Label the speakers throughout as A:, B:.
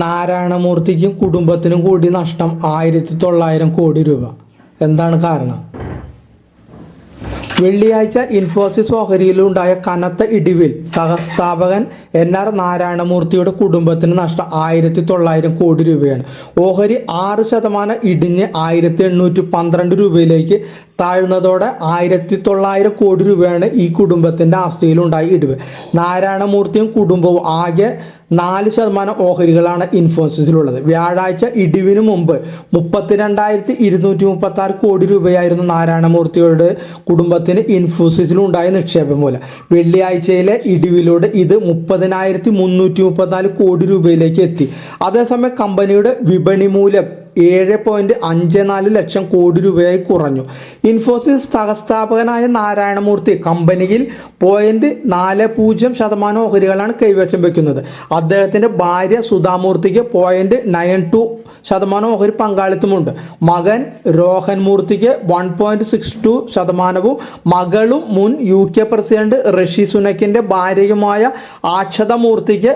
A: നാരായണമൂർത്തിക്കും കുടുംബത്തിനും കൂടി നഷ്ടം 1900 കോടി രൂപ. എന്താണ് കാരണം? വെള്ളിയാഴ്ച ഇൻഫോസിസ് ഓഹരിയിലുണ്ടായ കനത്ത ഇടിവിൽ സഹസ്ഥാപകൻ NR നാരായണമൂർത്തിയുടെ കുടുംബത്തിന് നഷ്ടം 1900 കോടി രൂപയാണ്. ഓഹരി 6% ഇടിഞ്ഞ് 1812 രൂപയിലേക്ക് താഴ്ന്നതോടെ 1900 കോടി രൂപയാണ് ഈ കുടുംബത്തിൻ്റെ ആസ്തിയിലുണ്ടായ ഇടിവ്. നാരായണമൂർത്തിയും കുടുംബവും ആകെ 4% ഓഹരികളാണ് ഇൻഫോസിസിലുള്ളത്. വ്യാഴാഴ്ച ഇടിവിന് മുമ്പ് 32,236 കോടി രൂപയായിരുന്നു നാരായണമൂർത്തിയുടെ കുടുംബത്തിന് ഇൻഫോസിസിലുണ്ടായ നിക്ഷേപ മൂല്യം. വെള്ളിയാഴ്ചയിലെ ഇടിവിലൂടെ ഇത് 30,334 കോടി രൂപയിലേക്ക് എത്തി. അതേസമയം കമ്പനിയുടെ വിപണി മൂല്യം 7.54 ലക്ഷം കോടി രൂപയായി കുറഞ്ഞു. ഇൻഫോസിസ് സഹസ്ഥാപകനായ നാരായണമൂർത്തി കമ്പനിയിൽ 0.40% ഓഹരികളാണ് കൈവശം വയ്ക്കുന്നത്. അദ്ദേഹത്തിൻ്റെ ഭാര്യ സുധാമൂർത്തിക്ക് 0.92% ഓഹരി പങ്കാളിത്തമുണ്ട്. മകൻ രോഹൻ മൂർത്തിക്ക് 1.62%, മകളും മുൻ UK പ്രസിഡന്റ് ഋഷി സുനക്കിൻ്റെ ഭാര്യയുമായ അക്ഷത മൂർത്തിക്ക്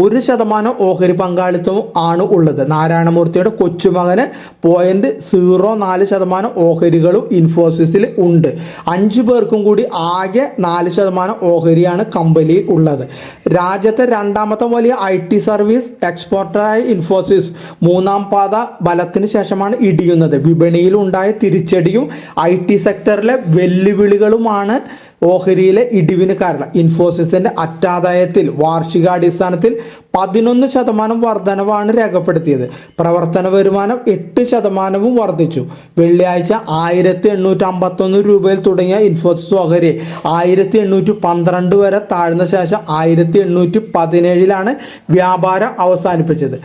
A: 1% ഓഹരി പങ്കാളിത്തവും ആണ് ഉള്ളത്. നാരായണമൂർത്തിയുടെ കൊച്ചുമകന് 0.04% ഓഹരികളും ഇൻഫോസിസിൽ ഉണ്ട്. 5 പേർക്കും കൂടി ആകെ 4% ഓഹരിയാണ് കമ്പനിയിൽ ഉള്ളത്. രാജ്യത്തെ രണ്ടാമത്തെ വലിയ IT സർവീസ് എക്സ്പോർട്ടറായ ഇൻഫോസിസ് 3ാം പാദ ബലത്തിന് ശേഷമാണ് ഇടിയുന്നത്. വിപണിയിൽ ഉണ്ടായ തിരിച്ചടിയും IT സെക്ടറിലെ വെല്ലുവിളികളുമാണ് ഓഹരിയിലെ ഇടിവിന് കാരണം. ഇൻഫോസിസിന്റെ അറ്റാദായത്തിൽ വാർഷികാടിസ്ഥാനത്തിൽ 11% വർധനവാണ് രേഖപ്പെടുത്തിയത്. പ്രവർത്തന വരുമാനം 8% വർദ്ധിച്ചു. വെള്ളിയാഴ്ച 1851 രൂപയിൽ തുടങ്ങിയ ഇൻഫോസിസ് ഓഹരി 1812 വരെ താഴ്ന്ന ശേഷം 1817 വ്യാപാരം അവസാനിപ്പിച്ചത്.